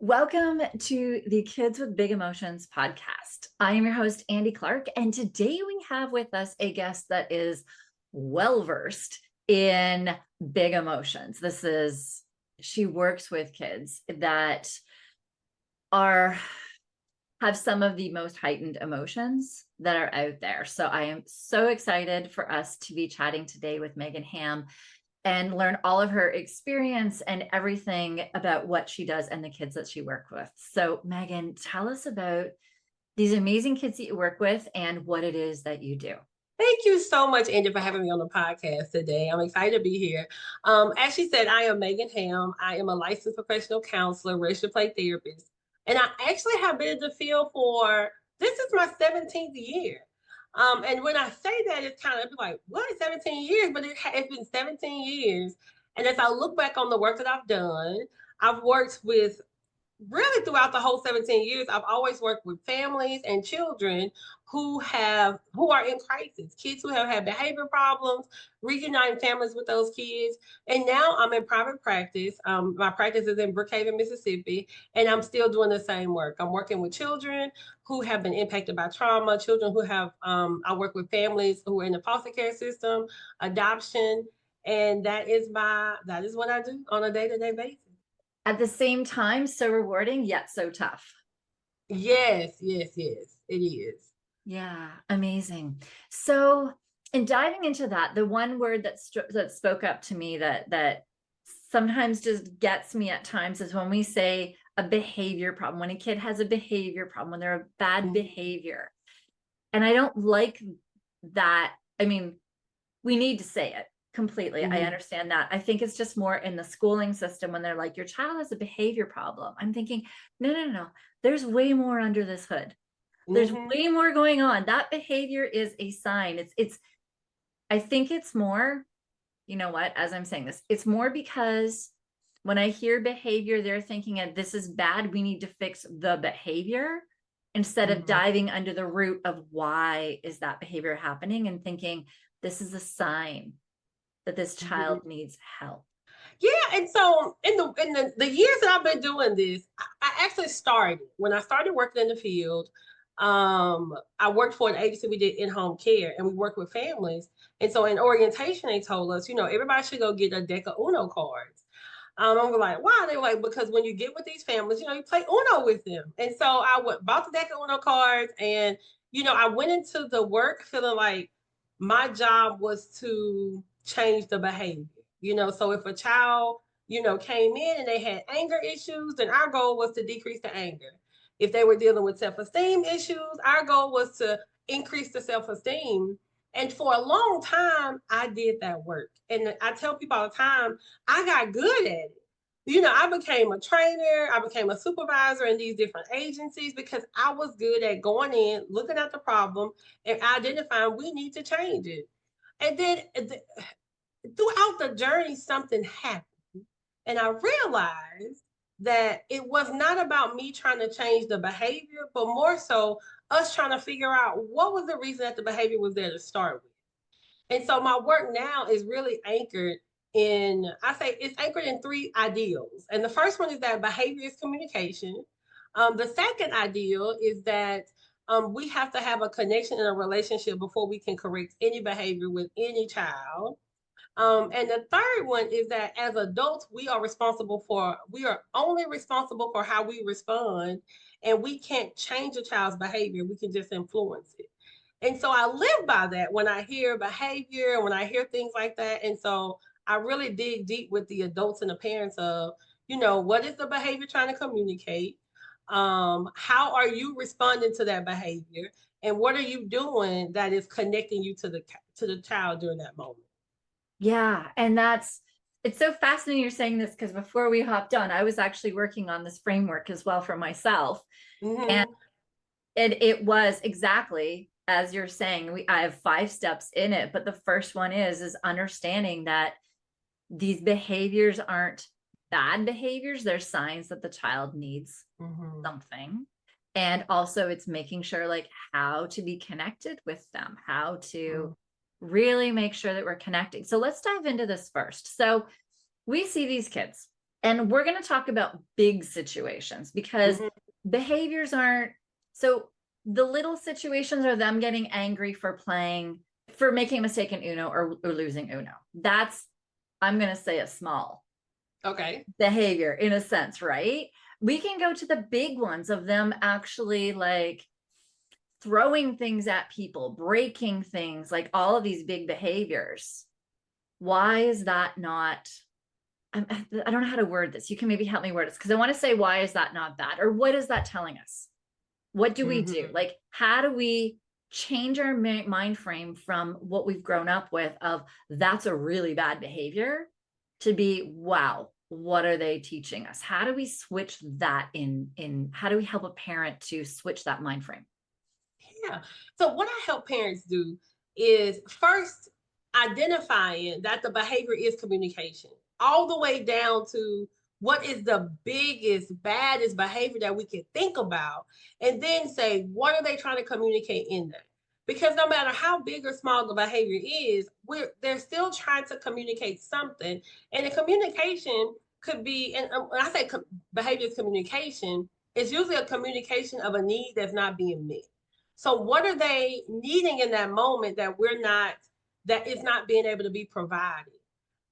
Welcome to the Kids with Big Emotions podcast. I am your host, Andy Clark, and today we have with us a guest that is well-versed in big emotions. She works with kids that have some of the most heightened emotions that are out there. So I am so excited for us to be chatting today with Megan Hamm and learn all of her experience and everything about what she does and the kids that she works with. So Megan, tell us about these amazing kids that you work with and what it is that you do. Thank you so much, Andy, for having me on the podcast today. I'm excited to be here. As she said, I am Megan Hamm. I am a licensed professional counselor, registered play therapist, and I actually have been in the field for this is my 17th year. And when I say that, it's kind of like, what, 17 years? But it's been 17 years. And as I look back on the work that I've done, I've worked with really throughout the whole 17 years, I've always worked with families and children who are in crisis, kids who have had behavior problems, reuniting families with those kids. And now I'm in private practice. My practice is in Brookhaven, Mississippi, and I'm still doing the same work. I'm working with children who have been impacted by trauma, children who have I work with families who are in the foster care system, adoption, and that is what I do on a day-to-day basis. At the same time, so rewarding, yet so tough. Yes, it is. Yeah, amazing. So in diving into that, the one word that spoke up to me that sometimes just gets me at times is when we say a behavior problem, when a kid has a behavior problem, when they're a bad behavior. And I don't like that. I mean, we need to say it completely. I understand that. I think it's just more in the schooling system when they're like, your child has a behavior problem. I'm thinking, no. There's way more under this hood. There's way more going on. That behavior is a sign. I think it's more, you know what, as I'm saying this, it's more because when I hear behavior, they're thinking of this is bad. We need to fix the behavior instead of diving under the root of why is that behavior happening and thinking this is a sign that this child needs help. Yeah, and so in the years that I've been doing this, I actually started when I started working in the field. I worked for an agency. We did in-home care, and we worked with families. And so in orientation, they told us, everybody should go get a deck of Uno cards. And we're like, why? They were like, because when you get with these families, you play Uno with them. And so bought the deck of Uno cards, and I went into the work feeling like my job was to change the behavior. So if a child, came in and they had anger issues, then our goal was to decrease the anger. If they were dealing with self-esteem issues, our goal was to increase the self-esteem. And for a long time, I did that work. And I tell people all the time, I got good at it. I became a trainer, I became a supervisor in these different agencies because I was good at going in, looking at the problem, and identifying we need to change it. And then throughout the journey, something happened. And I realized that it was not about me trying to change the behavior, but more so us trying to figure out what was the reason that the behavior was there to start with. And so my work now is really anchored it's anchored in three ideals. And the first one is that behavior is communication. The second ideal is that we have to have a connection and a relationship before we can correct any behavior with any child. And the third one is that as adults, we are only responsible for how we respond, and we can't change a child's behavior. We can just influence it. And so I live by that when I hear behavior, when I hear things like that. And so I really dig deep with the adults and the parents of, what is the behavior trying to communicate? How are you responding to that behavior? And what are you doing that is connecting you to the child during that moment? Yeah. And it's so fascinating you're saying this because before we hopped on, I was actually working on this framework as well for myself. And it was exactly as you're saying, I have 5 steps in it, but the first one is understanding that these behaviors aren't bad behaviors. They're signs that the child needs something. And also it's making sure like how to be connected with them, how to really make sure that we're connecting. So let's dive into this first. So we see these kids And we're going to talk about big situations because Mhm. behaviors aren't so the little situations are them getting angry for playing, for making a mistake in Uno or losing Uno. That's, I'm going to say, a small Okay. behavior in a sense, right? We can go to the big ones of them actually like throwing things at people, breaking things, like all of these big behaviors. Why is that not? I don't know how to word this. You can maybe help me word this because I want to say, why is that not bad? Or what is that telling us? What do we do? Mhm. Like, how do we change our mind frame from what we've grown up with of that's a really bad behavior to be, wow, what are they teaching us? How do we switch that in how do we help a parent to switch that mind frame? Yeah. So what I help parents do is first identifying that the behavior is communication, all the way down to what is the biggest, baddest behavior that we can think about, and then say, what are they trying to communicate in that? Because no matter how big or small the behavior is, they're still trying to communicate something. And the communication could be, and when I say behavior is communication, it's usually a communication of a need that's not being met. So what are they needing in that moment that we're not, that is not being able to be provided?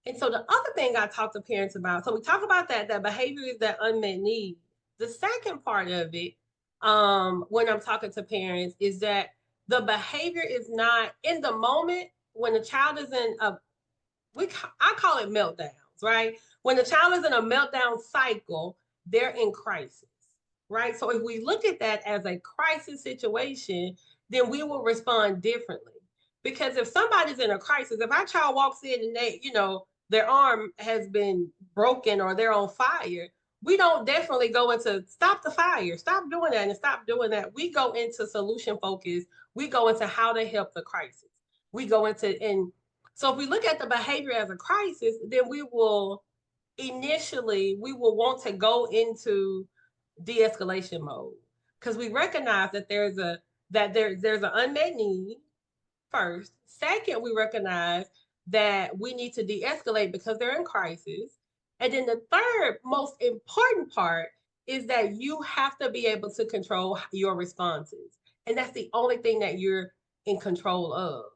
And so the other thing I talk to parents about, so we talk about that behavior is that unmet need. The second part of it, when I'm talking to parents, is that the behavior is not in the moment when the child is in a, I call it meltdowns, right? When the child is in a meltdown cycle, they're in crisis, right? So if we look at that as a crisis situation, then we will respond differently. Because if somebody's in a crisis, if our child walks in and they, their arm has been broken or they're on fire, we don't definitely go into stop the fire, stop doing that, and stop doing that. We go into solution focus. We go into how to help the crisis. We go into, and so if we look at the behavior as a crisis, then we will want to go into de-escalation mode because we recognize that there's an unmet need first. Second, we recognize that we need to de-escalate because they're in crisis. And then the third most important part is that you have to be able to control your responses. And that's the only thing that you're in control of.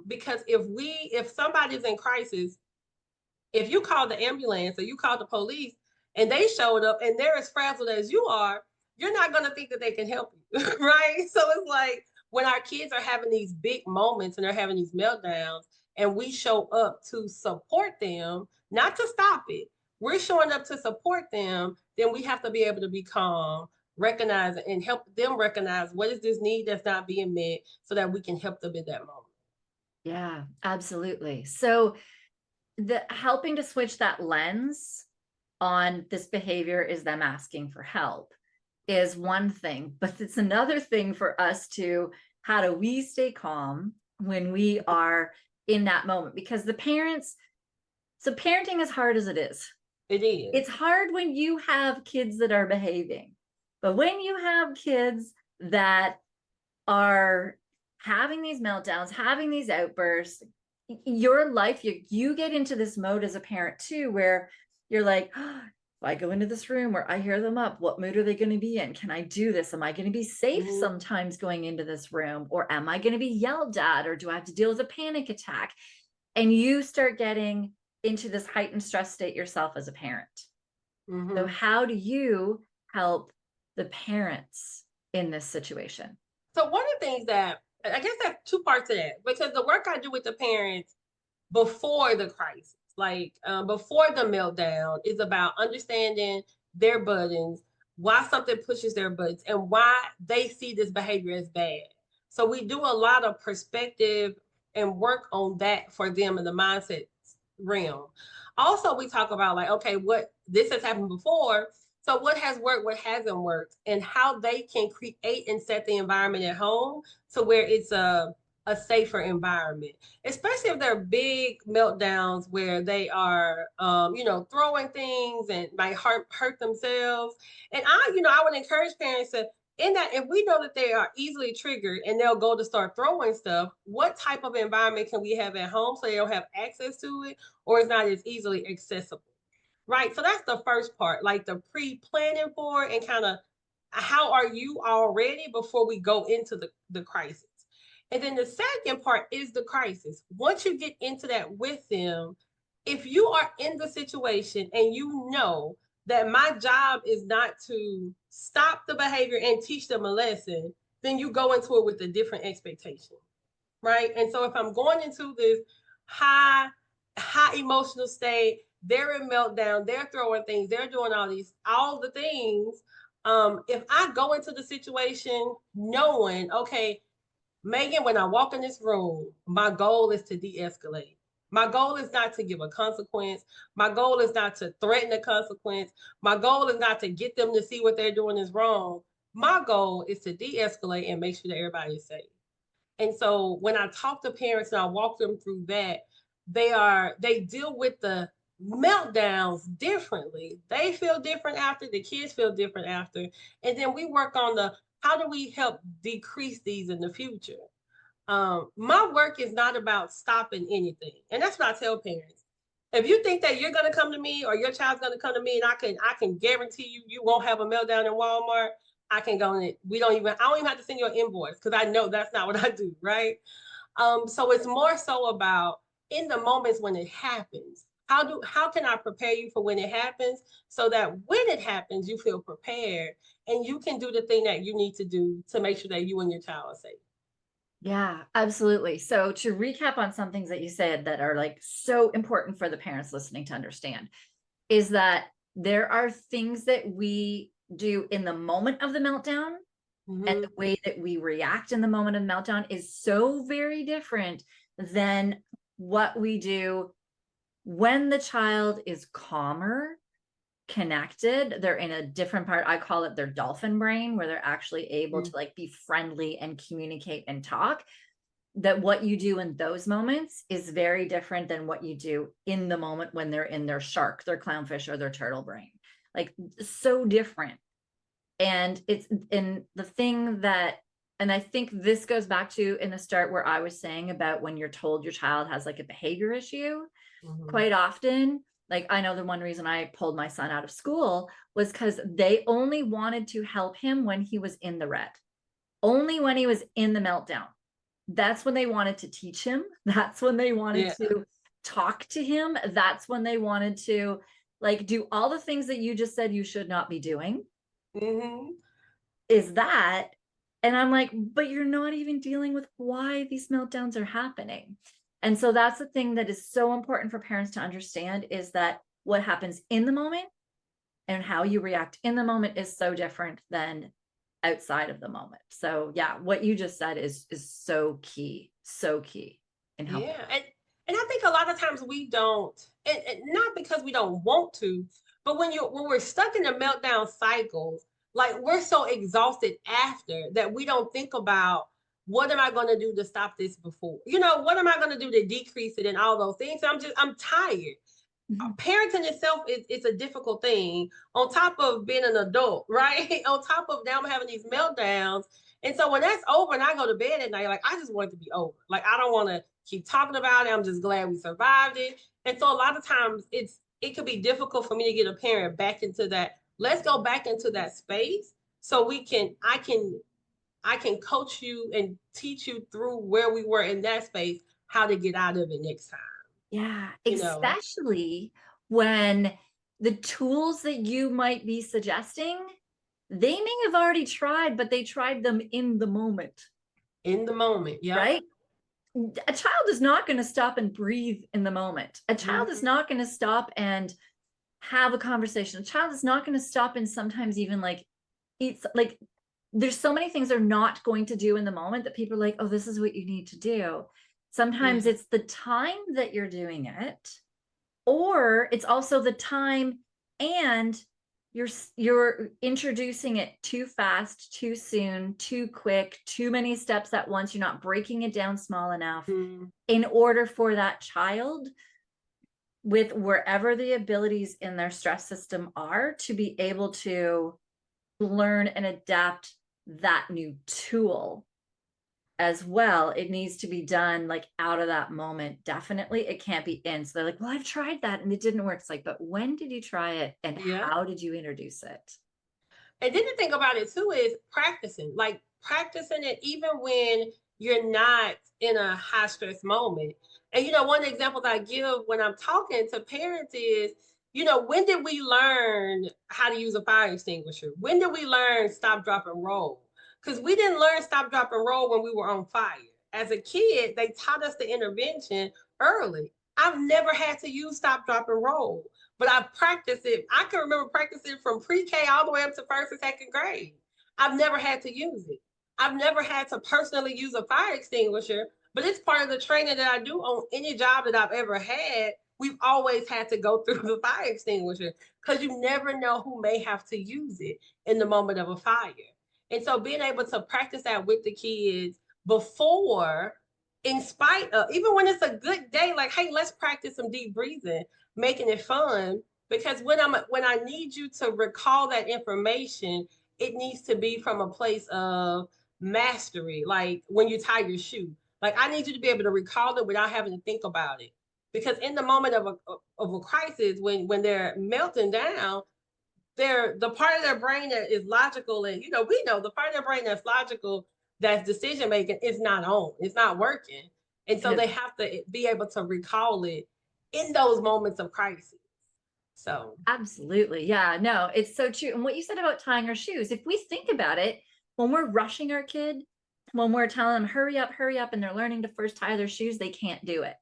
Because if somebody's in crisis, if you call the ambulance or you call the police and they showed up and they're as frazzled as you are, you're not going to think that they can help you, right? So it's like when our kids are having these big moments and they're having these meltdowns, and we show up to support them, not to stop it. We're showing up to support them, then we have to be able to be calm, recognize and help them recognize what is this need that's not being met so that we can help them in that moment. Yeah, absolutely. So the helping to switch that lens on this behavior is them asking for help is one thing, but it's another thing for us to how do we stay calm when we are in that moment, because the parents, so parenting, as hard as it is, It is. it's hard when you have kids that are behaving, but when you have kids that are having these meltdowns, having these outbursts, your life, you get into this mode as a parent too, where you're like, oh, if I go into this room where I hear them up, what mood are they going to be in? Can I do this? Am I going to be safe Mhm. sometimes going into this room? Or am I going to be yelled at? Or do I have to deal with a panic attack? And you start getting into this heightened stress state yourself as a parent. So, Mhm. how do you help the parents in this situation? So one of the things that I guess that's two parts of that because the work I do with the parents before the crisis, like before the meltdown, is about understanding their buttons, why something pushes their buttons, and why they see this behavior as bad. So we do a lot of perspective and work on that for them in the mindset realm. Also, we talk about like, okay, what this has happened before. So what has worked, what hasn't worked, and how they can create and set the environment at home to where it's a safer environment, especially if they're big meltdowns where they are, throwing things and might hurt themselves. And I would encourage parents to, in that, if we know that they are easily triggered and they'll go to start throwing stuff, what type of environment can we have at home so they don't have access to it or it's not as easily accessible? right? So that's the first part, like the pre-planning for it and kind of how are you already before we go into the crisis. And then the second part is the crisis. Once you get into that with them, if you are in the situation and you know that my job is not to stop the behavior and teach them a lesson, then you go into it with a different expectation, right? And so if I'm going into this high, high emotional state, they're in meltdown, they're throwing things, they're doing all the things. If I go into the situation knowing, okay, Megan, when I walk in this room, my goal is to de-escalate. My goal is not to give a consequence. My goal is not to threaten a consequence. My goal is not to get them to see what they're doing is wrong. My goal is to de-escalate and make sure that everybody is safe. And so when I talk to parents and I walk them through that, they deal with the meltdowns differently. They feel different after, the kids feel different after. And then we work on the how do we help decrease these in the future? My work is not about stopping anything. And that's what I tell parents. If you think that you're gonna come to me or your child's gonna come to me and I can guarantee you won't have a meltdown in Walmart, I can go in it. I don't even have to send you an invoice because I know that's not what I do, right? So it's more so about in the moments when it happens. How can I prepare you for when it happens so that when it happens, you feel prepared and you can do the thing that you need to do to make sure that you and your child are safe. Yeah, absolutely. So to recap on some things that you said that are like so important for the parents listening to understand is that there are things that we do in the moment of the meltdown, and Mm-hmm. the way that we react in the moment of meltdown is so very different than what we do when the child is calmer, connected. They're in a different part. I call it their dolphin brain, where they're actually able to like be friendly and communicate and talk. That what you do in those moments is very different than what you do in the moment when they're in their shark, their clownfish, or their turtle brain. Like, so different. And it's in the thing that, and I think this goes back to in the start where I was saying about when you're told your child has like a behavior issue. Mm-hmm. Quite often, like, I know the one reason I pulled my son out of school was because they only wanted to help him when he was in the red, only when he was in the meltdown. That's when they wanted to teach him. That's when they wanted Yeah. to talk to him. That's when they wanted to like do all the things that you just said you should not be doing. Mm-hmm. Is that, and I'm like, but you're not even dealing with why these meltdowns are happening. And so that's the thing that is so important for parents to understand, is that what happens in the moment and how you react in the moment is so different than outside of the moment. So yeah, what you just said is so key in helping. Yeah. And I think a lot of times we don't, and not because we don't want to, but when we're stuck in the meltdown cycles, like we're so exhausted after that we don't think about what am I going to do to stop this before? What am I going to do to decrease it and all those things? I'm tired. Mhm. Parenting itself is a difficult thing on top of being an adult, right? On top of now I'm having these meltdowns. And so when that's over and I go to bed at night, like I just want it to be over. Like I don't want to keep talking about it. I'm just glad we survived it. And so a lot of times it could be difficult for me to get a parent back into that. Let's go back into that space so I can coach you and teach you through where we were in that space, how to get out of it next time, Yeah, you know. especially when the tools that you might be suggesting, they may have already tried, but they tried them in the moment, In the moment. Yep. right? A child is not going to stop and breathe in the moment. A child is Mm-hmm. not going to stop and have a conversation. A child is not going to stop and sometimes even like eat. Like, there's so many things they're not going to do in the moment that people are like, oh, this is what you need to do. Sometimes Yeah. it's the time that you're doing it, or it's also the time, and you're introducing it too fast, too soon, too quick, too many steps at once. You're not breaking it down small enough Mm-hmm. in order for that child, with wherever the abilities in their stress system are, to be able to learn and adapt that new tool. as well. It needs to be done like out of that moment. Definitely. It can't be in. So they're like, well, I've tried that and it didn't work. It's like, but when did you try it and Yeah. how did you introduce it? And then the thing about it too is practicing, like practicing it even when you're not in a high stress moment. And one of the examples I give when I'm talking to parents is, when did we learn how to use a fire extinguisher? When did we learn stop, drop, and roll? Because we didn't learn stop, drop, and roll when we were on fire. As a kid, they taught us the intervention early. I've never had to use stop, drop, and roll, but I've practiced it. I can remember practicing from pre-K all the way up to first and second grade. I've never had to use it. I've never had to personally use a fire extinguisher, but it's part of the training that I do on any job that I've ever had. We've always had to go through the fire extinguisher because you never know who may have to use it in the moment of a fire. And so being able to practice that with the kids before, in spite of, even when it's a good day, like, hey, let's practice some deep breathing, making it fun. Because when I need you to recall that information, it needs to be from a place of mastery. Like when you tie your shoe, like I need you to be able to recall it without having to think about it. Because in the moment of a crisis, when they're melting down, they're the part of their brain that is logical, and we know the part of their brain that's logical, that's decision making, is not on, it's not working. And so Yes. they have to be able to recall it in those moments of crisis. So Absolutely. Yeah, no, it's so true. And what you said about tying our shoes, if we think about it, when we're rushing our kid, when we're telling them, hurry up, and they're learning to first tie their shoes, they can't do it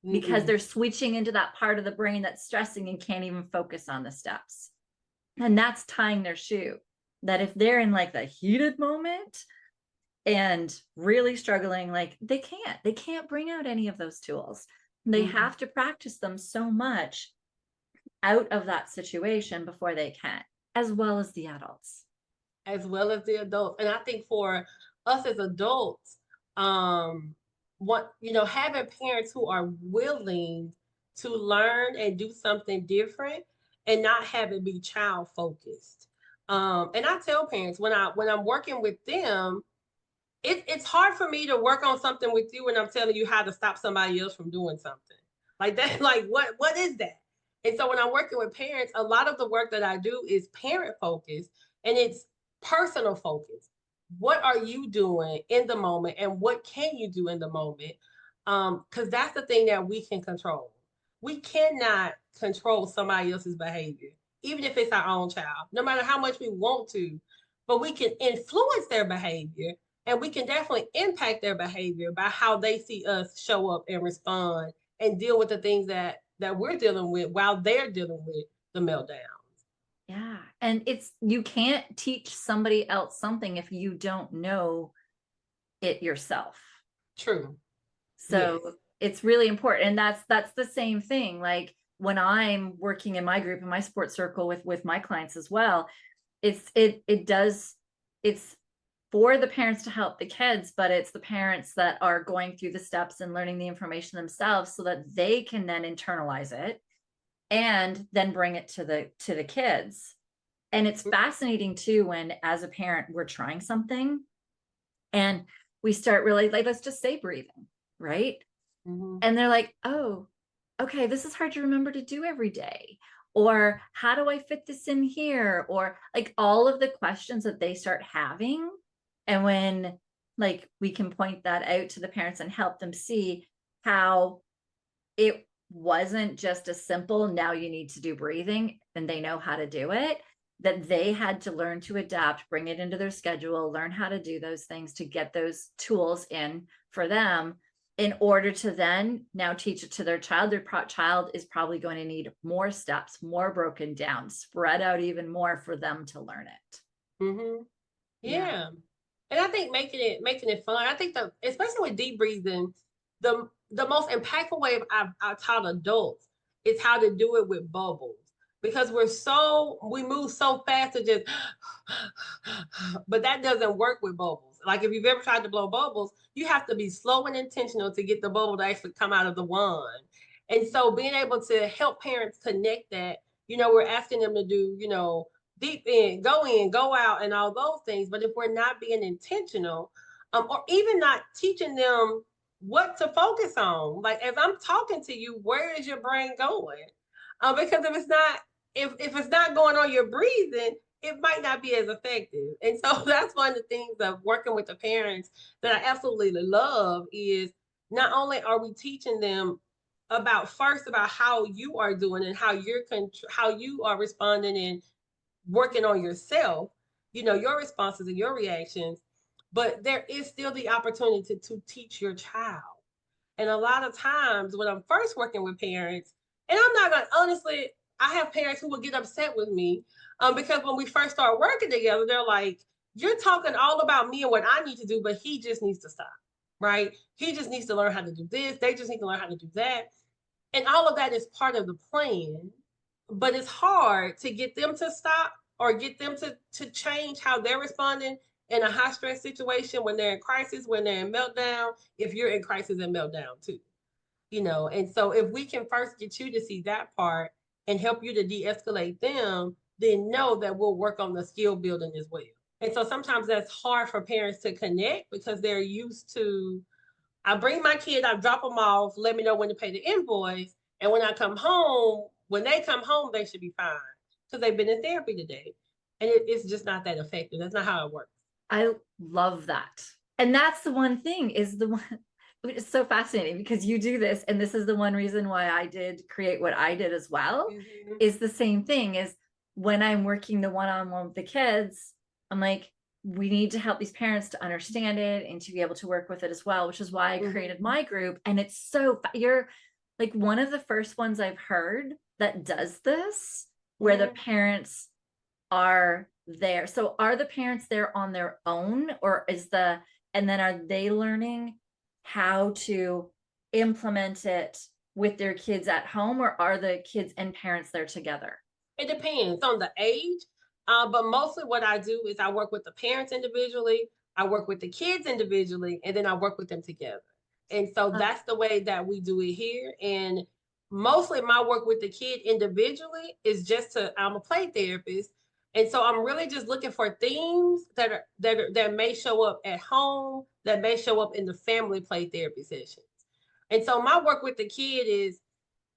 because mm-mm. they're switching into that part of the brain that's stressing and can't even focus on the steps. And that's tying their shoe. That if they're in like the heated moment and really struggling, like they can't bring out any of those tools. They Mm-hmm. have to practice them so much out of that situation before they can, as well as the adults. As well as the adults. And I think for us as adults, what having parents who are willing to learn and do something different and not have it be child focused. And I tell parents when I'm working with them, it's hard for me to work on something with you when I'm telling you how to stop somebody else from doing something. Like that, like what is that? And so when I'm working with parents, a lot of the work that I do is parent focused and it's personal focus. What are you doing in the moment and what can you do in the moment? Because that's the thing that we can control. We cannot control somebody else's behavior, even if it's our own child, no matter how much we want to, but we can influence their behavior and we can definitely impact their behavior by how they see us show up and respond and deal with the things that we're dealing with while they're dealing with the meltdown. Yeah. And you can't teach somebody else something if you don't know it yourself. True. Yes. So it's really important. And that's the same thing. Like when I'm working in my group, in my sports circle with my clients as well, it's for the parents to help the kids, but it's the parents that are going through the steps and learning the information themselves so that they can then internalize it and then bring it to the kids. And it's fascinating too when as a parent we're trying something and we start really like, let's just say breathing, right? Mm-hmm. And they're like, oh, okay, this is hard to remember to do every day. Or how do I fit this in here? Or like all of the questions that they start having. And when like we can point that out to the parents and help them see how it wasn't just a simple, now you need to do breathing and they know how to do it, that they had to learn to adapt, bring it into their schedule, learn how to do those things to get those tools in for them in order to then now teach it to their child. Their child is probably going to need more steps, more broken down, spread out even more for them to learn it. Mm-hmm. Yeah. Yeah. And I think making it fun. I think especially with deep breathing, the most impactful way I've taught adults is how to do it with bubbles. Because we move so fast to just but that doesn't work with bubbles. Like if you've ever tried to blow bubbles, you have to be slow and intentional to get the bubble to actually come out of the wand. And so being able to help parents connect that, we're asking them to do, deep in, go out, and all those things. But if we're not being intentional, or even not teaching them what to focus on. Like as I'm talking to you, where is your brain going? Because if it's not going on your breathing, it might not be as effective. And so that's one of the things of working with the parents that I absolutely love is not only are we teaching them about how you are doing and how you are responding and working on yourself, your responses and your reactions, but there is still the opportunity to teach your child. And a lot of times when I'm first working with parents, and I'm not gonna honestly, I have parents who will get upset with me because when we first start working together, they're like, "You're talking all about me and what I need to do, but he just needs to stop, right? He just needs to learn how to do this. They just need to learn how to do that." And all of that is part of the plan, but it's hard to get them to stop or get them to change how they're responding in a high stress situation when they're in crisis, when they're in meltdown, if you're in crisis and meltdown too. And so if we can first get you to see that part and help you to de-escalate them, then know that we'll work on the skill building as well. And so sometimes that's hard for parents to connect because they're used to, I bring my kid, I drop them off, let me know when to pay the invoice. And when they come home, they should be fine because they've been in therapy today. And it's just not that effective. That's not how it works. I love that. And that's the one thing is the one, it's so fascinating because you do this. And this is the one reason why I did create what I did as well, is the same thing is when I'm working the one-on-one with the kids, I'm like, we need to help these parents to understand it and to be able to work with it as well, which is why I created my group. And it's you're like one of the first ones I've heard that does this, where the parents are there. So are the parents there on their own, or and then are they learning how to implement it with their kids at home, or are the kids and parents there together? It depends on the age. But mostly what I do is I work with the parents individually, I work with the kids individually, and then I work with them together. And so that's the way that we do it here. And mostly my work with the kid individually is I'm a play therapist. And so I'm really just looking for themes that may show up at home, that may show up in the family play therapy sessions. And so my work with the kid is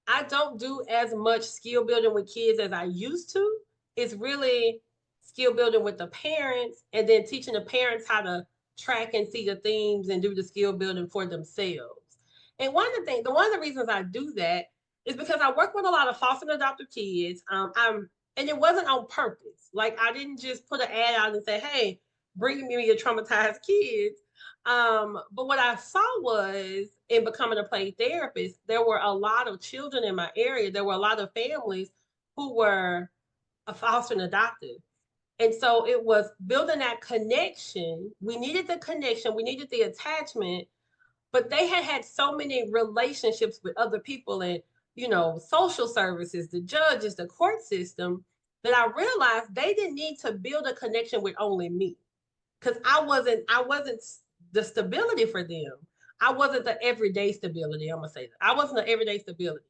I don't do as much skill building with kids as I used to. It's really skill building with the parents and then teaching the parents how to track and see the themes and do the skill building for themselves. And one of the reasons I do that is because I work with a lot of foster and adopted kids. And it wasn't on purpose. Like I didn't just put an ad out and say, "Hey, bring me your traumatized kids." But what I saw was in becoming a play therapist, there were a lot of children in my area. There were a lot of families who were a foster and adopted. And so it was building that connection. We needed the connection, we needed the attachment, but they had so many relationships with other people and social services, the judges, the court system, that I realized they didn't need to build a connection with only me because I wasn't the stability for them. I wasn't the everyday stability. I'm gonna say that I wasn't the everyday stability.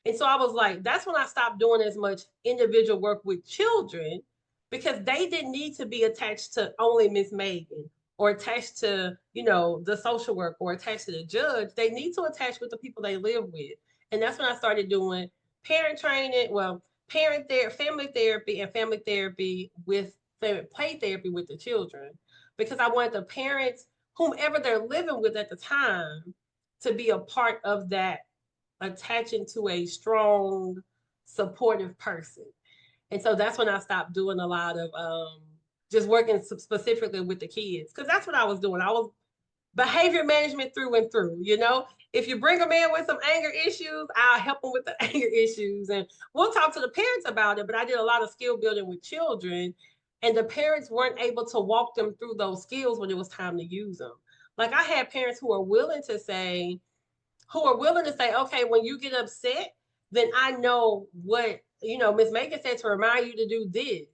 And so I was like, that's when I stopped doing as much individual work with children because they didn't need to be attached to only Miss Megan or attached to, the social work or attached to the judge. They need to attach with the people they live with. And that's when I started doing parent training, family therapy and family therapy with play therapy with the children because I wanted the parents, whomever they're living with at the time, to be a part of that attaching to a strong, supportive person. And so that's when I stopped doing a lot of just working specifically with the kids because that's what I was doing. I was behavior management through and through. If you bring them in with some anger issues, I'll help them with the anger issues. And we'll talk to the parents about it. But I did a lot of skill building with children, and the parents weren't able to walk them through those skills when it was time to use them. Like I had parents who are willing to say, okay, when you get upset, then I know what, Miss Megan said to remind you to do this.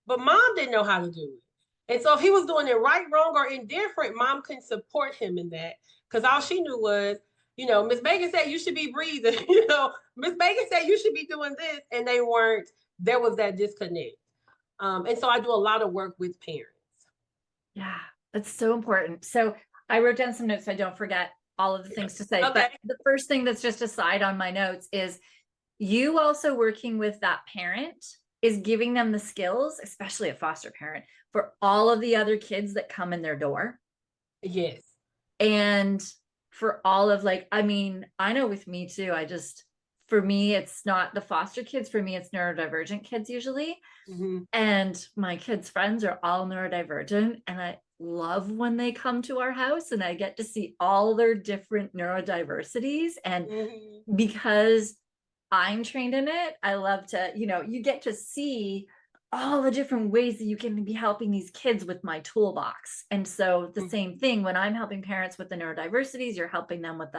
But mom didn't know how to do it. And so if he was doing it right, wrong, or indifferent, mom couldn't support him in that. Because all she knew was, Miss Megan said you should be breathing. Miss Megan said you should be doing this. And they weren't, there was that disconnect. And so I do a lot of work with parents. Yeah, that's so important. So I wrote down some notes so I don't forget all of the things to say. Okay. But the first thing that's just aside on my notes is you also working with that parent is giving them the skills, especially a foster parent, for all of the other kids that come in their door. Yes. And for all of like, I mean, I know with me too, for me, it's not the foster kids. For me, it's neurodivergent kids usually. Mm-hmm. And my kids' friends are all neurodivergent. And I love when they come to our house and I get to see all their different neurodiversities. And Mm-hmm. because I'm trained in it, I love to, you get to see all the different ways that you can be helping these kids with my toolbox. And so the same thing when I'm helping parents with the neurodiversities, you're helping them with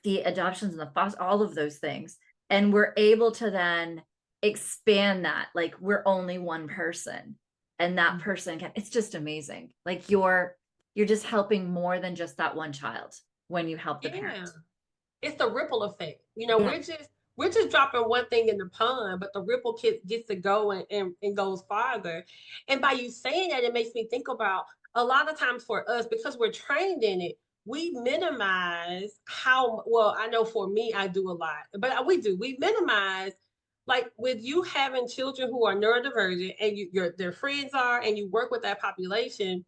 the adoptions and the foster, all of those things. And we're able to then expand that. Like we're only one person and that person it's just amazing. Like you're just helping more than just that one child when you help the Yeah. parent. It's the ripple effect. Yeah. We're just dropping one thing in the pond, but the ripple kit gets to go and goes farther. And by you saying that, it makes me think about a lot of times for us, because we're trained in it, we minimize how well, I know for me, I do a lot, but we minimize, like with you having children who are neurodivergent and their friends are, and you work with that population.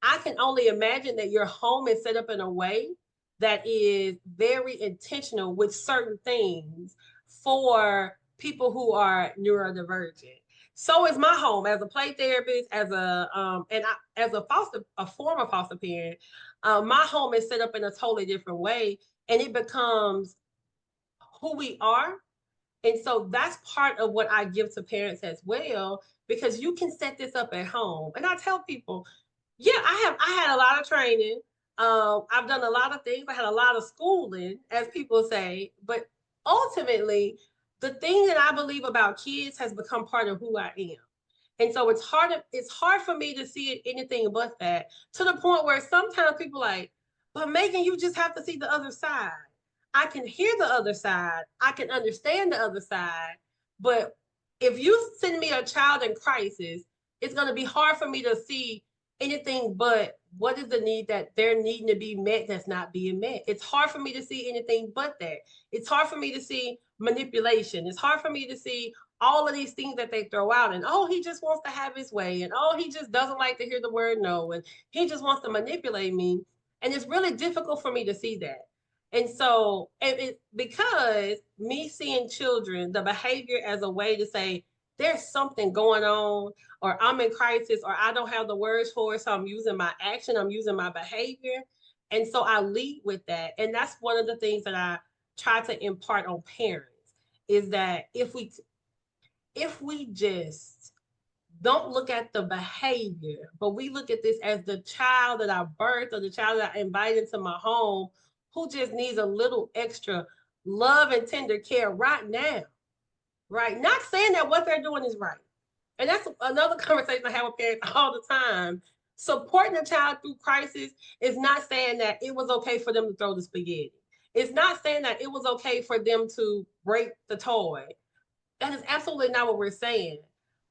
I can only imagine that your home is set up in a way that is very intentional with certain things for people who are neurodivergent. So is my home as a play therapist, as a former foster parent. My home is set up in a totally different way, and it becomes who we are. And so that's part of what I give to parents as well, because you can set this up at home. And I tell people, yeah, I had a lot of training. I've done a lot of things. I had a lot of schooling, as people say, but ultimately, the thing that I believe about kids has become part of who I am. And so it's hard for me to see it anything but that, to the point where sometimes people like, but Megan, you just have to see the other side. I can hear the other side. I can understand the other side. But if you send me a child in crisis, it's going to be hard for me to see anything but what is the need that they're needing to be met that's not being met. It's hard for me to see anything but that. It's hard for me to see manipulation. It's hard for me to see all of these things that they throw out, and oh, he just wants to have his way, and oh, he just doesn't like to hear the word no, and he just wants to manipulate me. And it's really difficult for me to see that. And so because me seeing children, the behavior as a way to say there's something going on, or I'm in crisis, or I don't have the words for it, so I'm using my action, I'm using my behavior. And so I lead with that. And that's one of the things that I try to impart on parents, is that if we just don't look at the behavior, but we look at this as the child that I birthed, or the child that I invite into my home, who just needs a little extra love and tender care right now, right? Not saying that what they're doing is right. And that's another conversation I have with parents all the time. Supporting a child through crisis is not saying that it was okay for them to throw the spaghetti. It's not saying that it was okay for them to break the toy. That is absolutely not what we're saying.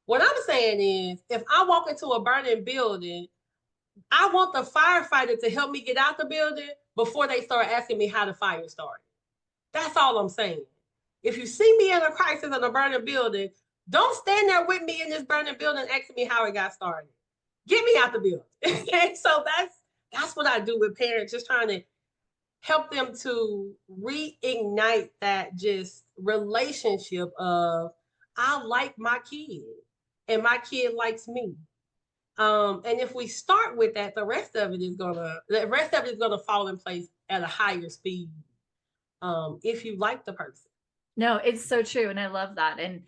What I'm saying is, if I walk into a burning building, I want the firefighter to help me get out the building before they start asking me how the fire started. That's all I'm saying. If you see me in a crisis in a burning building, don't stand there with me in this burning building asking me how it got started. Get me out the building. And so that's what I do with parents, just trying to help them to reignite that just relationship of, I like my kid and my kid likes me. And if we start with that, the rest of it is gonna fall in place at a higher speed. If you like the person. No, it's so true. And I love that. And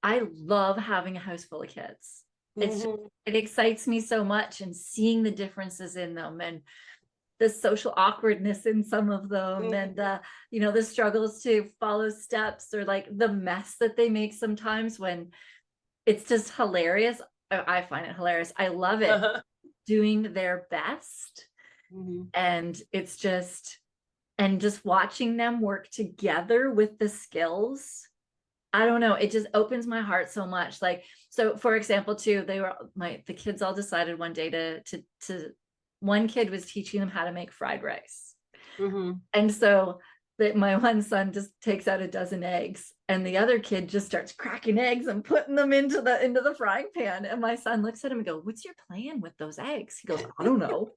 I love having a house full of kids. Mm-hmm. It excites me so much, and seeing the differences in them, and the social awkwardness in some of them, and Mm-hmm. the struggles to follow steps, or like the mess that they make sometimes, when it's just hilarious. I find it hilarious. I love it, Uh-huh. doing their best. Mm-hmm. And just watching them work together with the skills. I don't know, it just opens my heart so much. Like, so for example, too, the kids all decided one day to one kid was teaching them how to make fried rice. Mm-hmm. And so that my one son just takes out a dozen eggs, and the other kid just starts cracking eggs and putting them into the frying pan. And my son looks at him and goes, "What's your plan with those eggs?" He goes, "I don't know."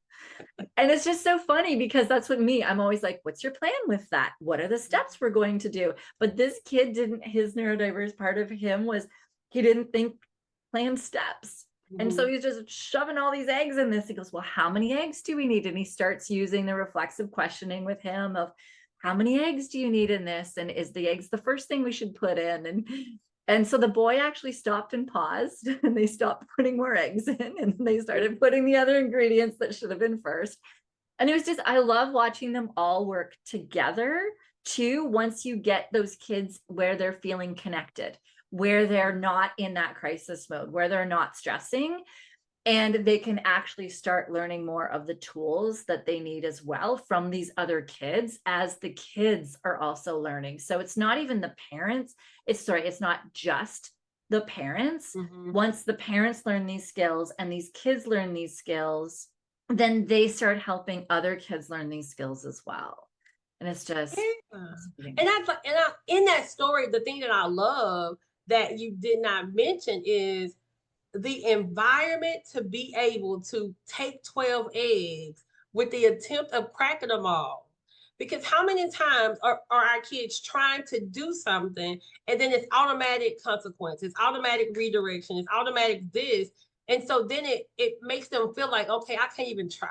And it's just so funny because that's what I'm always like, "What's your plan with that? What are the steps we're going to do?" But this kid didn't, his neurodiverse part of him was, he didn't think plan steps. And so he's just shoving all these eggs in this. He goes, "Well, how many eggs do we need?" And he starts using the reflexive questioning with him of, "How many eggs do you need in this? And is the eggs the first thing we should put in?" And so the boy actually stopped and paused, and they stopped putting more eggs in, and they started putting the other ingredients that should have been first. And it was just, I love watching them all work together too, once you get those kids where they're feeling connected, where they're not in that crisis mode, where they're not stressing, and they can actually start learning more of the tools that they need as well from these other kids, as the kids are also learning. So it's not even the parents, it's not just the parents. Once the parents learn these skills and these kids learn these skills, then they start helping other kids learn these skills as well. And it's just, and in that story, the thing that I love that you did not mention is the environment to be able to take 12 eggs with the attempt of cracking them all. Because how many times are our kids trying to do something and then it's automatic consequence, it's automatic redirection, it's automatic this. And so then it makes them feel like, okay, I can't even try.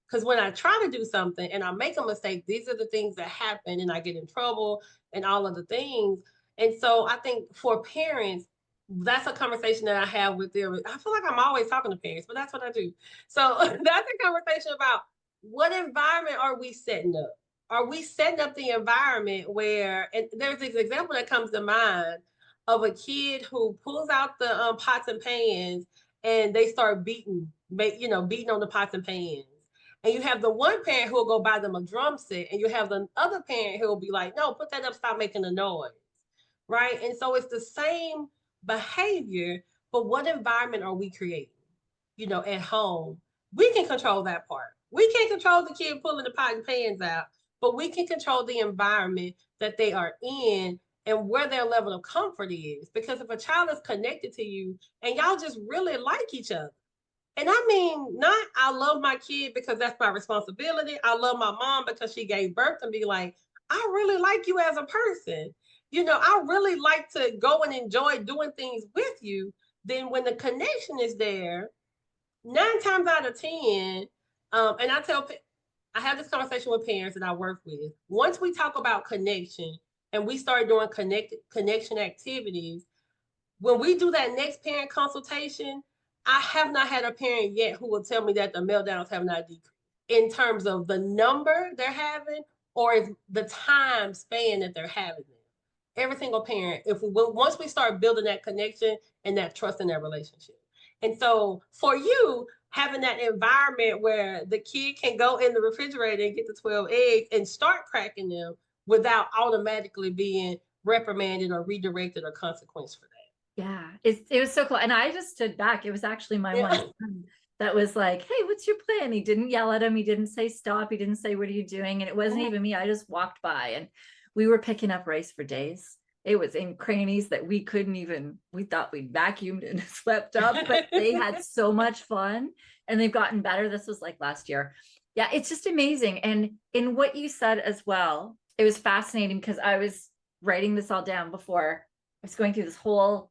Because when I try to do something and I make a mistake, these are the things that happen and I get in trouble and all of the things. And so I think for parents, that's a conversation that I have with them. I feel like I'm always talking to parents, but that's what I do. So that's a conversation about what environment are we setting up? Are we setting up the environment where, and there's this example that comes to mind of a kid who pulls out the pots and pans and they start beating on the pots and pans. And you have the one parent who will go buy them a drum set, and you have the other parent who will be like, "No, put that up, stop making a noise." Right. And so it's the same behavior, but what environment are we creating? At home, we can control that part. We can't control the kid pulling the pot and pans out, but we can control the environment that they are in and where their level of comfort is. Because if a child is connected to you and y'all just really like each other, and I mean, not I love my kid because that's my responsibility. I love my mom because she gave birth, and be like, I really like you as a person. I really like to go and enjoy doing things with you. Then when the connection is there, 9 times out of 10, and I have this conversation with parents that I work with. Once we talk about connection and we start doing connection activities, when we do that next parent consultation, I have not had a parent yet who will tell me that the meltdowns have not decreased in terms of the number they're having or the time span that they're having them. Every single parent, once we start building that connection and that trust in that relationship. And so for you, having that environment where the kid can go in the refrigerator and get the 12 eggs and start cracking them without automatically being reprimanded or redirected or consequence for that. yeah, it was so cool. And I just stood back. It was actually my one son that was like, "Hey, what's your plan?" He didn't yell at him. He didn't say stop. He didn't say, "What are you doing?" And it wasn't even me. I just walked by, and we were picking up rice for days. It was in crannies that we thought we'd vacuumed and swept up, but they had so much fun, and they've gotten better. This was like last year. Yeah, it's just amazing. And in what you said as well, it was fascinating because I was writing this all down before I was going through this whole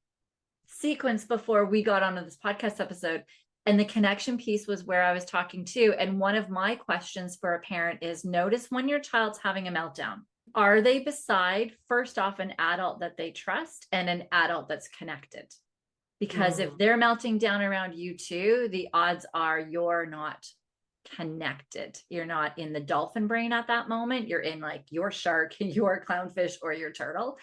sequence before we got onto this podcast episode. And the connection piece was where I was talking to. And one of my questions for a parent is, notice when your child's having a meltdown. Are they beside, first off, an adult that they trust and an adult that's connected? Because if they're melting down around you too, the odds are you're not connected. You're not in the dolphin brain at that moment. You're in like your shark, your clownfish, or your turtle.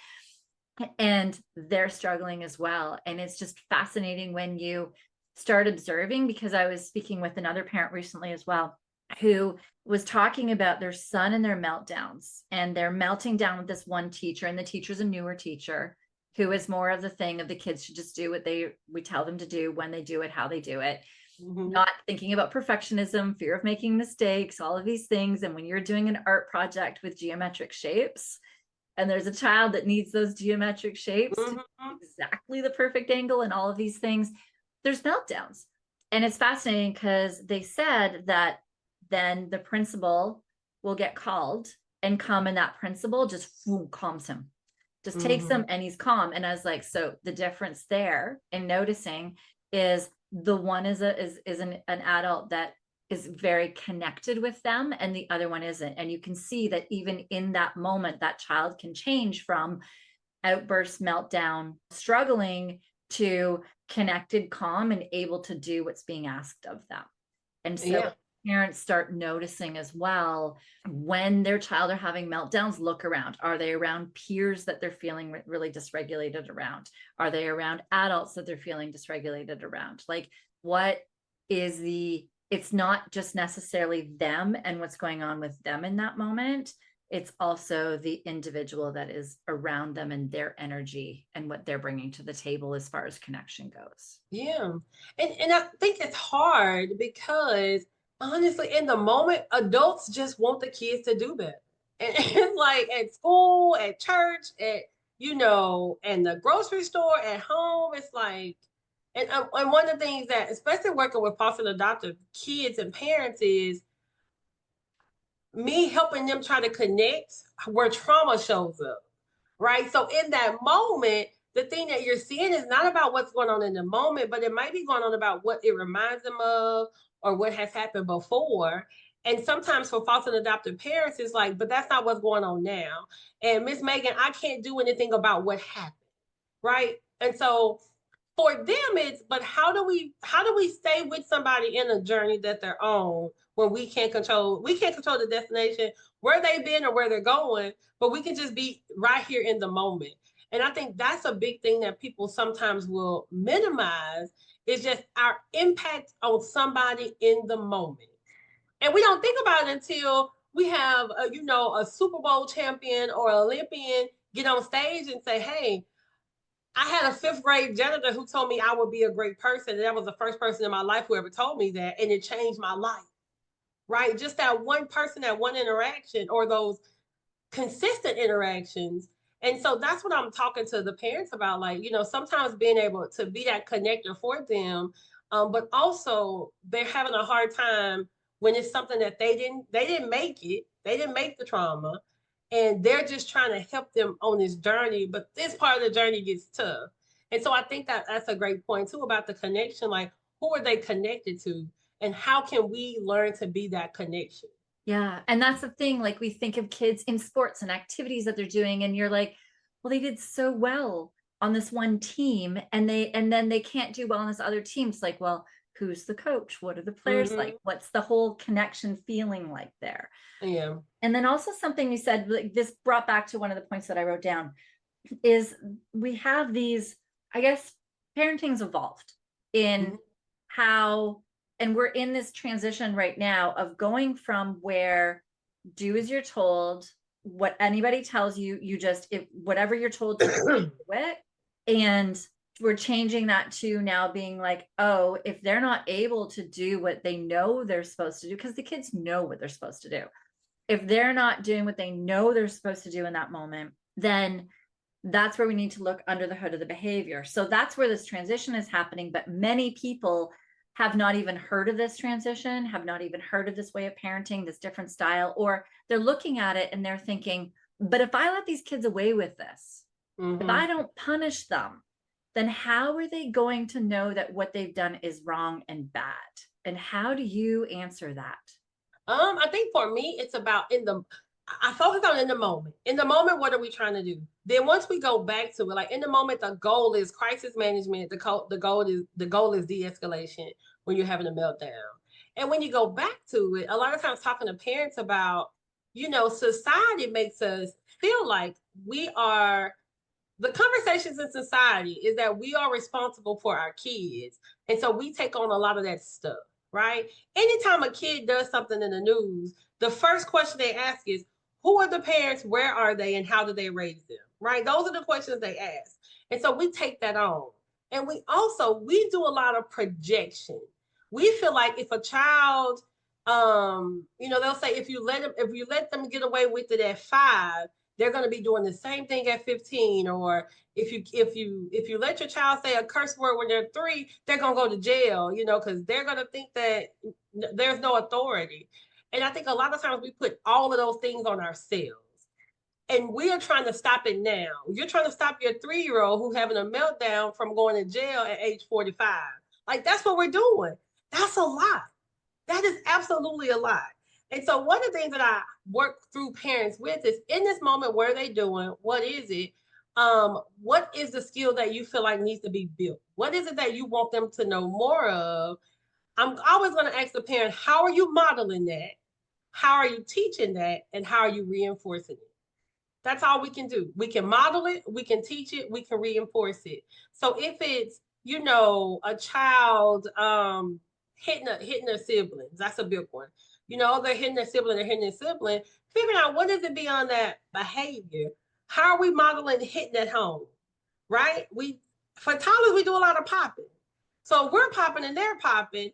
And they're struggling as well. And it's just fascinating when you start observing, because I was speaking with another parent recently as well, who was talking about their son and their meltdowns, and they're melting down with this one teacher, and the teacher's a newer teacher who is more of the thing of the kids should just do what we tell them to do, when they do it, how they do it. Mm-hmm. not thinking about perfectionism, fear of making mistakes, all of these things. And when you're doing an art project with geometric shapes, and there's a child that needs those geometric shapes to Mm-hmm. exactly the perfect angle and all of these things, there's meltdowns. And it's fascinating because they said that then the principal will get called and come, and that principal just calms him, just takes Mm-hmm. him, and he's calm. And I was like, so the difference there in noticing is the one is an adult that is very connected with them, and the other one isn't. And you can see that even in that moment, that child can change from outburst, meltdown, struggling, to connected, calm, and able to do what's being asked of them. And so Yeah. parents start noticing as well when their child are having meltdowns, look around. Are they around peers that they're feeling really dysregulated around? Are they around adults that they're feeling dysregulated around? Like, what is it's not just necessarily them and what's going on with them in that moment. It's also the individual that is around them and their energy and what they're bringing to the table as far as connection goes. Yeah. And I think it's hard because honestly, in the moment, adults just want the kids to do better. And it's like at school, at church, at and the grocery store, at home, it's like, and one of the things that, especially working with foster and adoptive kids and parents, is me helping them try to connect where trauma shows up, right? So in that moment, the thing that you're seeing is not about what's going on in the moment, but it might be going on about what it reminds them of or what has happened before. And sometimes for foster and adoptive parents, it's like, but that's not what's going on now. And Miss Megan, I can't do anything about what happened, right? And so for them it's, but how do we stay with somebody in a journey that they're on when we can't control the destination, where they've been or where they're going, but we can just be right here in the moment. And I think that's a big thing that people sometimes will minimize, is just our impact on somebody in the moment. And we don't think about it until we have a Super Bowl champion or Olympian get on stage and say, hey, I had a fifth grade janitor who told me I would be a great person. And that was the first person in my life who ever told me that. And it changed my life, right? Just that one person, that one interaction, or those consistent interactions. And so that's what I'm talking to the parents about. Like, sometimes being able to be that connector for them, but also they're having a hard time when it's something that they didn't make it, they didn't make the trauma, and they're just trying to help them on this journey. But this part of the journey gets tough, and so I think that that's a great point too about the connection. Like, who are they connected to, and how can we learn to be that connection? Yeah. And that's the thing. Like, we think of kids in sports and activities that they're doing, and you're like, well, they did so well on this one team, and then they can't do well on this other team. It's like, well, who's the coach? What are the players like? Mm-hmm. What's the whole connection feeling like there? Yeah. And then also something you said, like, this brought back to one of the points that I wrote down, is we have these, I guess, parenting's evolved in Mm-hmm. how, and we're in this transition right now of going from where do as you're told, what anybody tells you, you just, if whatever you're told to do it. And we're changing that to now being like, oh, if they're not able to do what they know they're supposed to do, because the kids know what they're supposed to do, if they're not doing what they know they're supposed to do in that moment, then that's where we need to look under the hood of the behavior. So that's where this transition is happening. But many people have not even heard of this transition, have not even heard of this way of parenting, this different style, or they're looking at it and they're thinking, but if I let these kids away with this, if Mm-hmm. I don't punish them, then how are they going to know that what they've done is wrong and bad? And how do you answer that? I think for me, it's about I focus on in the moment. In the moment, what are we trying to do? Then once we go back to it, like in the moment, the goal is crisis management. The goal is de-escalation when you're having a meltdown. And when you go back to it, a lot of times talking to parents about, society makes us feel like we are the conversations in society is that we are responsible for our kids. And so we take on a lot of that stuff, right? Anytime a kid does something in the news, the first question they ask is, who are the parents, where are they, and how do they raise them, right? Those are the questions they ask. And so we take that on. And we do a lot of projection. We feel like if a child, they'll say if you let them get away with it at 5, they're going to be doing the same thing at 15. Or if you let your child say a curse word when they're 3, they're going to go to jail, because they're going to think that there's no authority. And I think a lot of times we put all of those things on ourselves. And we are trying to stop it now. You're trying to stop your 3-year-old who's having a meltdown from going to jail at age 45. Like, that's what we're doing. That's a lot. That is absolutely a lot. And so one of the things that I work through parents with is, in this moment, what are they doing? What is it? What is the skill that you feel like needs to be built? What is it that you want them to know more of? I'm always going to ask the parent, how are you modeling that? How are you teaching that? And how are you reinforcing it? That's all we can do. We can model it, we can teach it, we can reinforce it. So if it's, a child hitting their siblings, that's a big one. They're hitting their sibling, figuring out what is it beyond that behavior. How are we modeling hitting at home? Right? For toddlers, we do a lot of popping. So if we're popping and they're popping,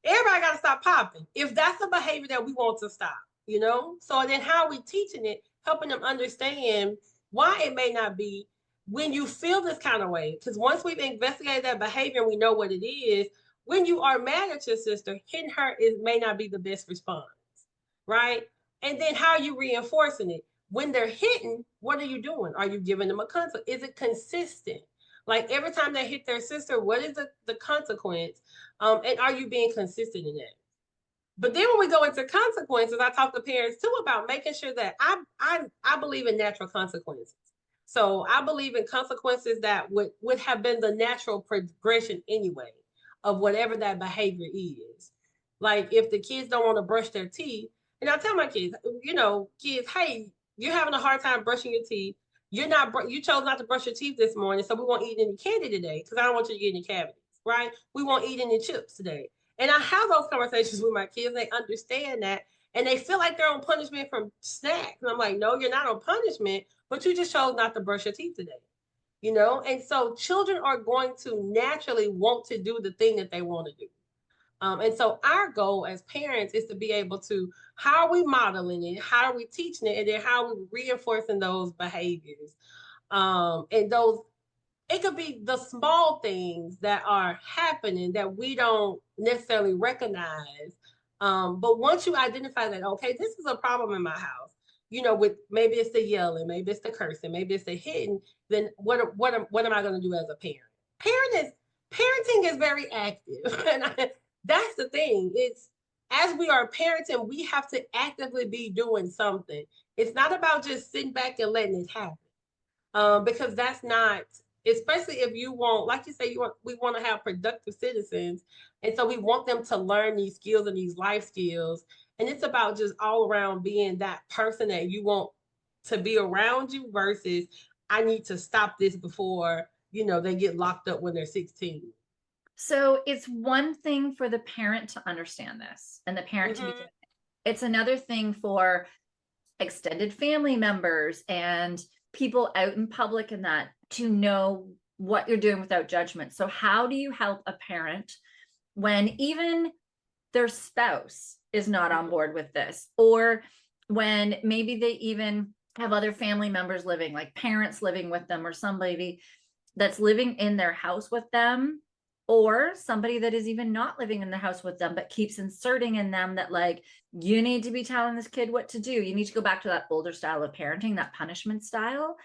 everybody got to stop popping. If that's the behavior that we want to stop, So then how are we teaching it? Helping them understand why it may not be when you feel this kind of way. Because once we've investigated that behavior and we know what it is, when you are mad at your sister, hitting her may not be the best response, right? And then how are you reinforcing it? When they're hitting, what are you doing? Are you giving them a consequence? Is it consistent? Like every time they hit their sister, what is the consequence? And are you being consistent in that? But then when we go into consequences, I talk to parents too about making sure that I believe in natural consequences. So I believe in consequences that would have been the natural progression anyway of whatever that behavior is. Like if the kids don't want to brush their teeth, and I tell my kids, kids, hey, you're having a hard time brushing your teeth. You chose not to brush your teeth this morning, so we won't eat any candy today because I don't want you to get any cavities, right? We won't eat any chips today. And I have those conversations with my kids. They understand that. And they feel like they're on punishment from snacks. And I'm like, no, you're not on punishment, but you just chose not to brush your teeth today. And so children are going to naturally want to do the thing that they want to do. And so our goal as parents is to be able to, how are we modeling it? How are we teaching it? And then how are we reinforcing those behaviors? And those it could be the small things that are happening that we don't necessarily recognize. But once you identify that, okay, this is a problem in my house, with maybe it's the yelling, maybe it's the cursing, maybe it's the hitting, then what am I going to do as a parent? Parenting is very active. And that's the thing. It's as we are parenting, we have to actively be doing something. It's not about just sitting back and letting it happen. Because that's not, especially if you want, like you say, we want to have productive citizens. And so we want them to learn these skills and these life skills. And it's about just all around being that person that you want to be around you versus I need to stop this before, they get locked up when they're 16. So it's one thing for the parent to understand this and the parent to be doing it. It's another thing for extended family members and people out in public and that to know what you're doing without judgment. So how do you help a parent when even their spouse is not on board with this, or when maybe they even have other family members living, like parents living with them, or somebody that's living in their house with them, or somebody that is even not living in the house with them, but keeps inserting in them that, like, you need to be telling this kid what to do. You need to go back to that older style of parenting, that punishment style.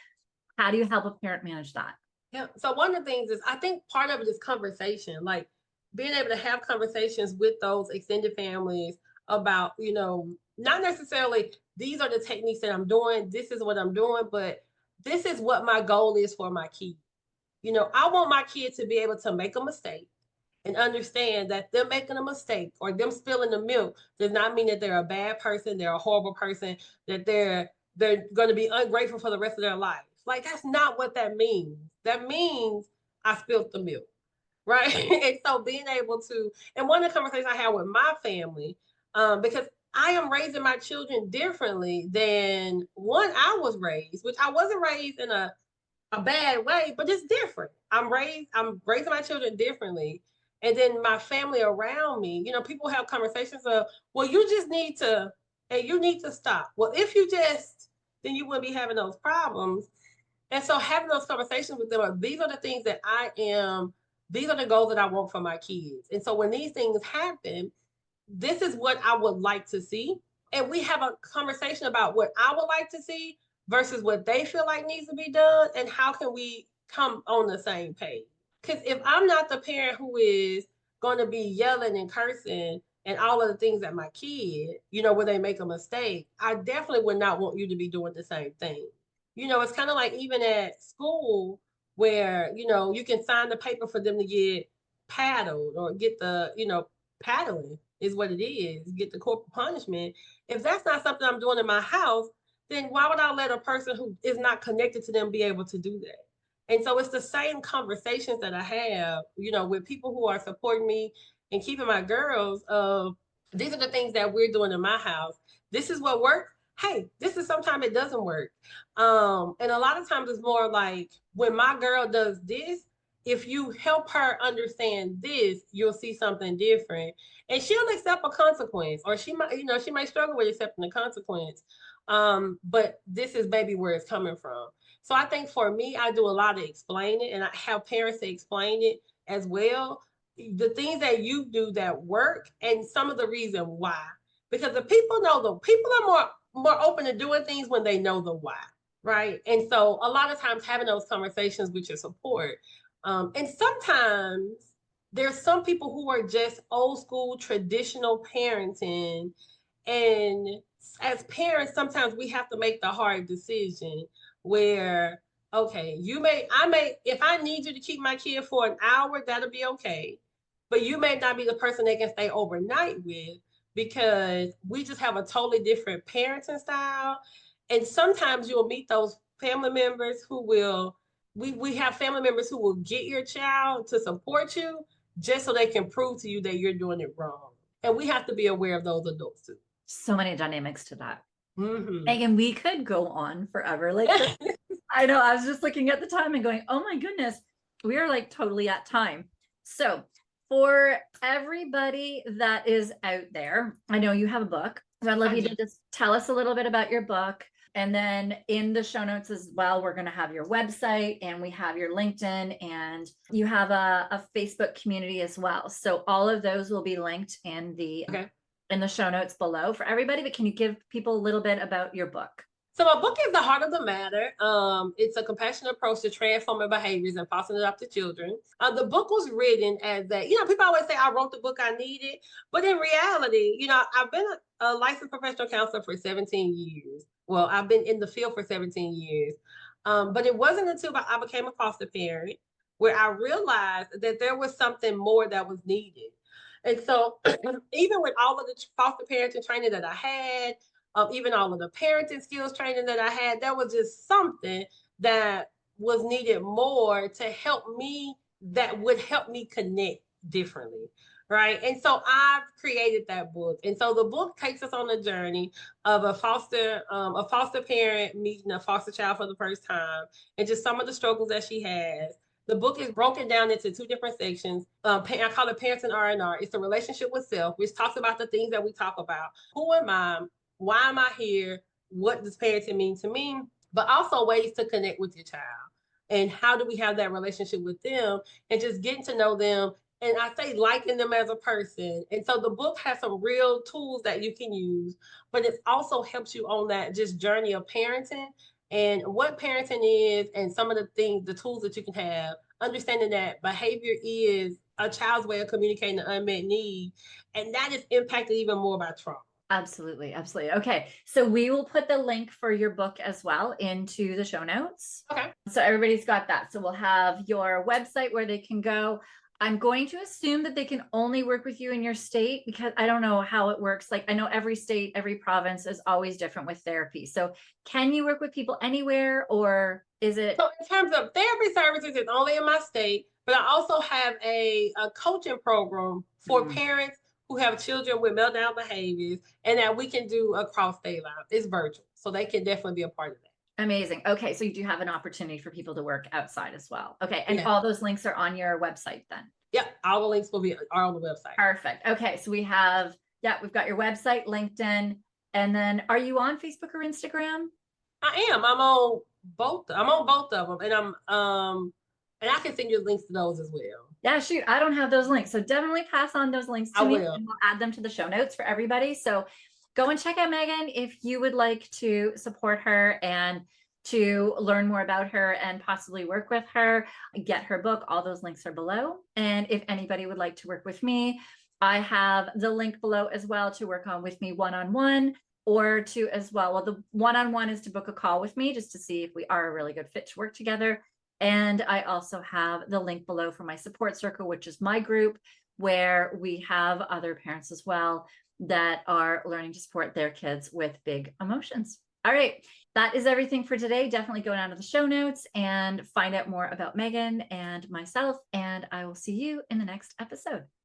How do you help a parent manage that? Yeah. So one of the things is, I think part of it is conversation, like being able to have conversations with those extended families about, not necessarily these are the techniques that I'm doing, this is what I'm doing, but this is what my goal is for my kid. I want my kid to be able to make a mistake and understand that them making a mistake or them spilling the milk does not mean that they're a bad person, they're a horrible person, that they're going to be ungrateful for the rest of their life. Like, that's not what that means. That means I spilled the milk, right? And so being able to, and one of the conversations I had with my family, because I am raising my children differently than one I was raised, which I wasn't raised in a bad way, but it's different. I'm raising my children differently. And then my family around me, people have conversations of, well, you just need to, and you need to stop. Well, if you just, then you wouldn't be having those problems. And so having those conversations with them these are the things that these are the goals that I want for my kids. And so when these things happen, this is what I would like to see. And we have a conversation about what I would like to see versus what they feel like needs to be done. And how can we come on the same page? Because if I'm not the parent who is going to be yelling and cursing and all of the things at my kid, when they make a mistake, I definitely would not want you to be doing the same thing. It's kind of like even at school where, you can sign the paper for them to get paddled or get paddling is what it is, get the corporal punishment. If that's not something I'm doing in my house, then why would I let a person who is not connected to them be able to do that? And so it's the same conversations that I have, with people who are supporting me and keeping my girls of these are the things that we're doing in my house. This is what works. Hey, this is sometimes it doesn't work. And a lot of times it's more like when my girl does this, if you help her understand this, you'll see something different. And she'll accept a consequence, or she might struggle with accepting the consequence. But this is maybe where it's coming from. So I think for me, I do a lot of explaining, and I have parents to explain it as well. The things that you do that work, and some of the reason why. Because the people are more open to doing things when they know the why, right? And so a lot of times having those conversations with your support. And sometimes there's some people who are just old school traditional parenting, and as parents sometimes we have to make the hard decision where, okay, if I need you to keep my kid for an hour, that'll be okay, but you may not be the person they can stay overnight with because we just have a totally different parenting style. And sometimes you'll meet those family members who will we have family members who will get your child to support you just so they can prove to you that you're doing it wrong. And we have to be aware of those adults too. So many dynamics to that. Mm-hmm. And we could go on forever like this. I know, I was just looking at the time and going, oh my goodness, we are like totally at time. So for everybody that is out there, I know you have a book. So I'd love you to just tell us a little bit about your book. And then in the show notes as well, we're going to have your website, and we have your LinkedIn, and you have a Facebook community as well. So all of those will be linked in the show notes below for everybody. But can you give people a little bit about your book? So my book is The Heart of the Matter. It's a compassionate approach to transforming behaviors and fostering adopted children. The book was written as that, people always say I wrote the book I needed, but in reality, I've been a licensed professional counselor for 17 years. Well, I've been in the field for 17 years. But it wasn't until I became a foster parent where I realized that there was something more that was needed. And so even with all of the foster parenting training that I had, even all of the parenting skills training that I had, there was just something that was needed more to help me, that would help me connect differently. Right. And so I've created that book. And so the book takes us on a journey of a foster parent meeting a foster child for the first time, and just some of the struggles that she has. The book is broken down into two different sections. I call it Parenting R&R. It's the relationship with self, which talks about the things that we talk about. Who am I? Why am I here? What does parenting mean to me? But also ways to connect with your child. And how do we have that relationship with them, and just getting to know them. And I say liking them as a person. And so the book has some real tools that you can use, but it also helps you on that just journey of parenting and what parenting is, and some of the tools that you can have, understanding that behavior is a child's way of communicating an unmet need. And that is impacted even more by trauma. Absolutely. Absolutely. Okay. So we will put the link for your book as well into the show notes. Okay. So everybody's got that. So we'll have your website where they can go. I'm going to assume that they can only work with you in your state, because I don't know how it works. Like, I know every state, every province is always different with therapy. So can you work with people anywhere, or is it? So in terms of therapy services, it's only in my state, but I also have a coaching program for parents who have children with meltdown behaviors, and that we can do across state lines. It's virtual, so they can definitely be a part of that. Amazing. Okay. So you do have an opportunity for people to work outside as well. Okay. And all those links are on your website then. Yep, all the links are on the website. Perfect. Okay, so we have, yeah, we've got your website, LinkedIn, and then are you on Facebook or Instagram? I am. I'm on both. I'm on both of them, and and I can send you links to those as well. Yeah, shoot, I don't have those links. So definitely pass on those links I to me will. and we'll add them to the show notes for everybody. So go and check out Megan if you would like to support her and to learn more about her and possibly work with her, get her book. All those links are below. And if anybody would like to work with me, I have the link below as well to work on with me one-on-one or to as well. Well, the one-on-one is to book a call with me just to see if we are a really good fit to work together. And I also have the link below for my support circle, which is my group where we have other parents as well that are learning to support their kids with big emotions. All right, that is everything for today. Definitely go down to the show notes and find out more about Megan and myself, and I will see you in the next episode.